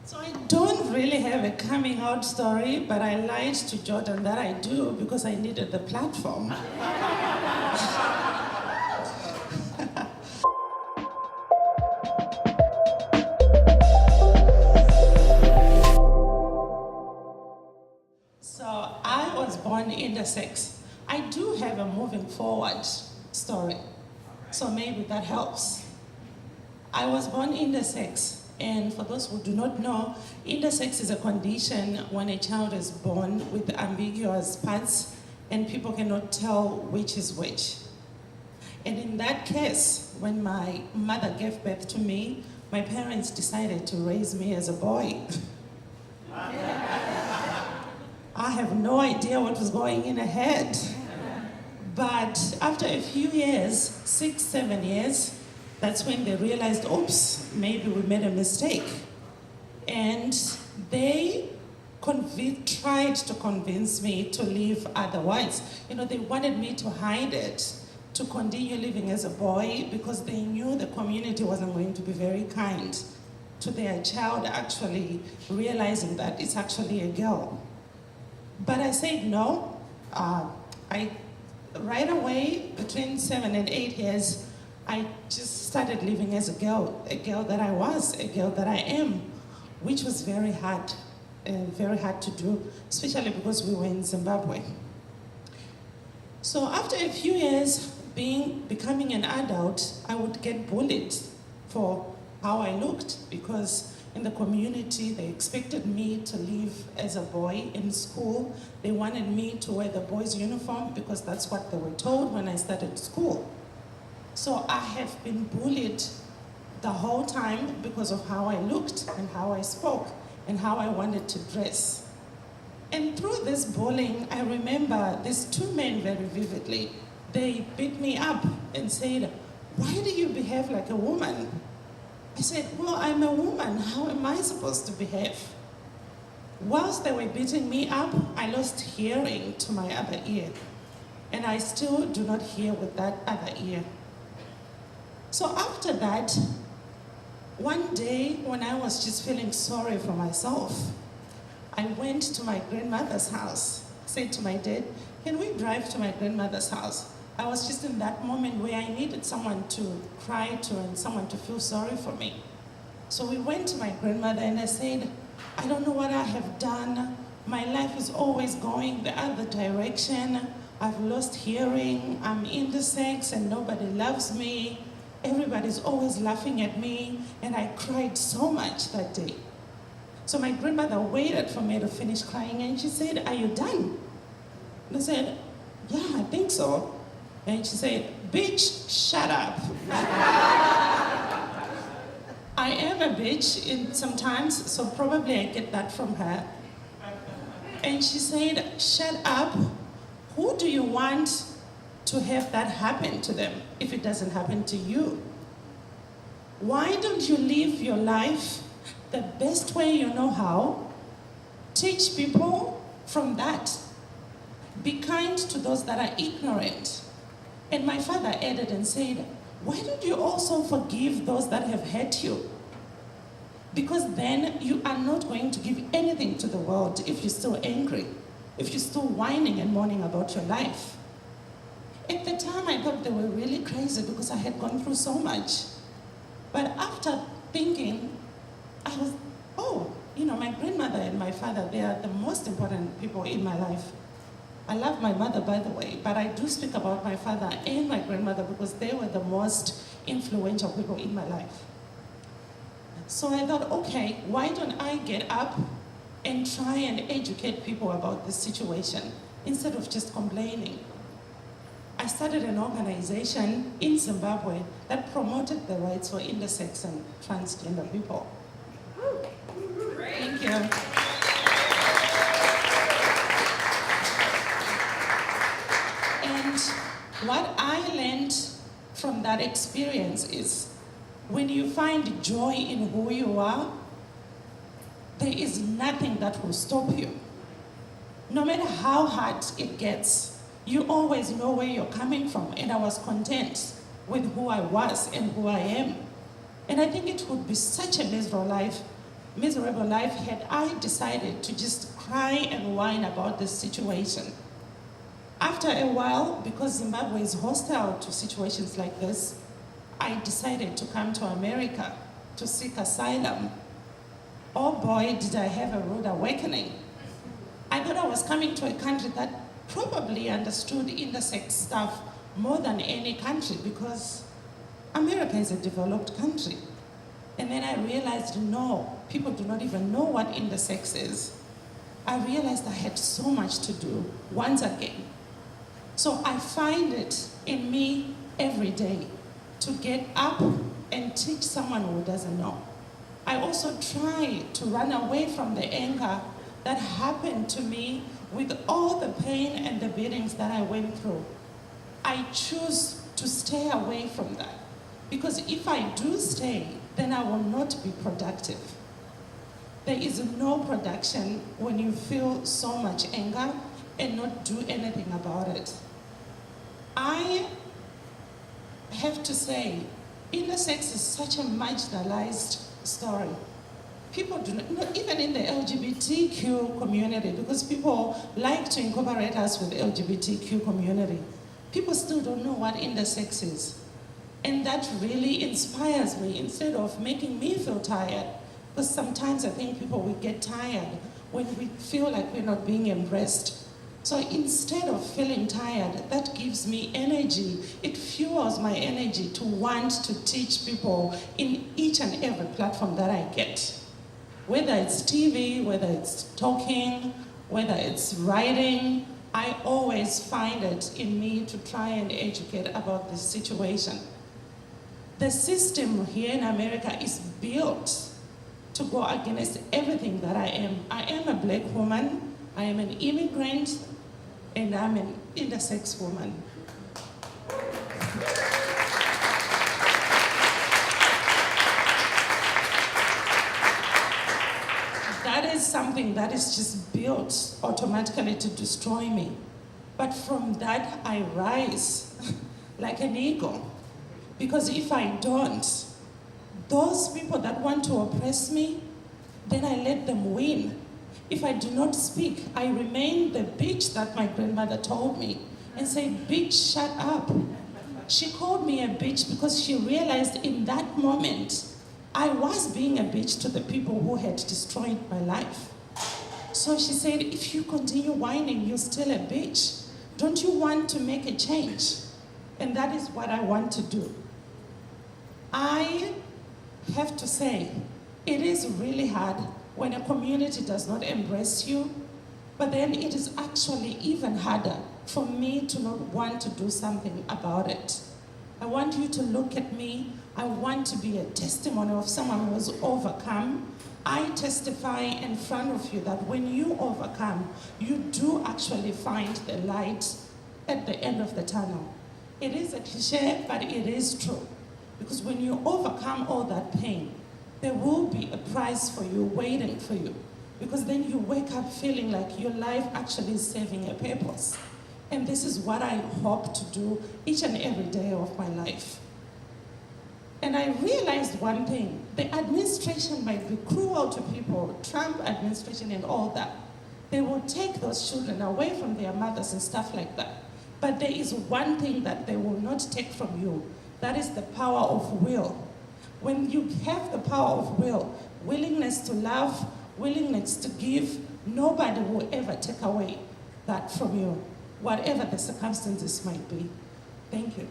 So I don't really have a coming out story, but I lied to Jordan that I do because I needed the platform. So I was born intersex. I do have a moving forward story, so maybe that helps. I was born intersex. And for those who do not know, intersex is a condition when a child is born with ambiguous parts and people cannot tell which is which. And in that case, when my mother gave birth to me, my parents decided to raise me as a boy. I have no idea what was going in ahead. But after a few years, 6, 7 years, that's when they realized, oops, maybe we made a mistake. And they tried to convince me to live otherwise. You know, they wanted me to hide it, to continue living as a boy, because they knew the community wasn't going to be very kind to their child actually realizing that it's actually a girl. But I said no. Right away, between 7 and 8 years, I just started living as a girl that I was, a girl that I am, which was very hard to do, especially because we were in Zimbabwe. So after a few years becoming an adult, I would get bullied for how I looked, because in the community, they expected me to live as a boy in school. They wanted me to wear the boys' uniform because that's what they were told when I started school. So I have been bullied the whole time because of how I looked and how I spoke and how I wanted to dress. And through this bullying, I remember these 2 men very vividly. They beat me up and said, "Why do you behave like a woman?" I said, "Well, I'm a woman. How am I supposed to behave?" Whilst they were beating me up, I lost hearing to my other ear. And I still do not hear with that other ear. So after that, one day when I was just feeling sorry for myself, I went to my grandmother's house. Said to my dad, "Can we drive to my grandmother's house?" I was just in that moment where I needed someone to cry to and someone to feel sorry for me. So we went to my grandmother and I said, "I don't know what I have done. My life is always going the other direction. I've lost hearing. I'm intersex and nobody loves me. Everybody's always laughing at me." And I cried so much that day. So my grandmother waited for me to finish crying and she said, "Are you done?" And I said, "Yeah, I think so." And she said, "Bitch, shut up." I am a bitch sometimes, so probably I get that from her. And she said, "Shut up. Who do you want to have that happen to them if it doesn't happen to you? Why don't you live your life the best way you know how? Teach people from that. Be kind to those that are ignorant." And my father added and said, "Why don't you also forgive those that have hurt you? Because then you are not going to give anything to the world if you're still angry, if you're still whining and moaning about your life." At the time, I thought they were really crazy because I had gone through so much. But after thinking, I was, my grandmother and my father, they are the most important people in my life. I love my mother, by the way, but I do speak about my father and my grandmother because they were the most influential people in my life. So I thought, okay, why don't I get up and try and educate people about this situation instead of just complaining? I started an organization in Zimbabwe that promoted the rights for intersex and transgender people. Thank you. And what I learned from that experience is when you find joy in who you are, there is nothing that will stop you. No matter how hard it gets, you always know where you're coming from. And I was content with who I was and who I am. And I think it would be such a miserable life miserable life had I decided to just cry and whine about this situation. After a while, because Zimbabwe is hostile to situations like this, I decided to come to America to seek asylum. Oh boy, did I have a rude awakening. I thought I was coming to a country that probably understood intersex stuff more than any country, because America is a developed country. And then I realized, no, people do not even know what intersex is. I realized I had so much to do once again. So I find it in me every day to get up and teach someone who doesn't know. I also try to run away from the anger that happened to me with all the pain and the beatings that I went through. I choose to stay away from that, because if I do stay, then I will not be productive. There is no production when you feel so much anger and not do anything about it. I have to say, intersex is such a marginalized story. People do not, even in the LGBTQ community, because people like to incorporate us with the LGBTQ community, people still don't know what intersex is. And that really inspires me, instead of making me feel tired, because sometimes I think people, we get tired when we feel like we're not being embraced. So instead of feeling tired, that gives me energy. It fuels my energy to want to teach people in each and every platform that I get. Whether it's TV, whether it's talking, whether it's writing, I always find it in me to try and educate about this situation. The system here in America is built to go against everything that I am. I am a black woman, I am an immigrant, and I'm an intersex woman. That is something that is just built automatically to destroy me. But from that, I rise like an eagle. Because if I don't, those people that want to oppress me, then I let them win. If I do not speak, I remain the bitch that my grandmother told me and say, bitch, shut up. She called me a bitch because she realized in that moment, I was being a bitch to the people who had destroyed my life. So she said, if you continue whining, you're still a bitch. Don't you want to make a change? And that is what I want to do. I have to say, it is really hard when a community does not embrace you, but then it is actually even harder for me to not want to do something about it. I want you to look at me. I want to be a testimony of someone who has overcome. I testify in front of you that when you overcome, you do actually find the light at the end of the tunnel. It is a cliche, but it is true. Because when you overcome all that pain, there will be a prize for you waiting for you. Because then you wake up feeling like your life actually is serving a purpose. And this is what I hope to do each and every day of my life. And I realized one thing, the administration might be cruel to people, Trump administration and all that. They will take those children away from their mothers and stuff like that. But there is one thing that they will not take from you. That is the power of will. When you have the power of will, willingness to love, willingness to give, nobody will ever take away that from you, whatever the circumstances might be. Thank you.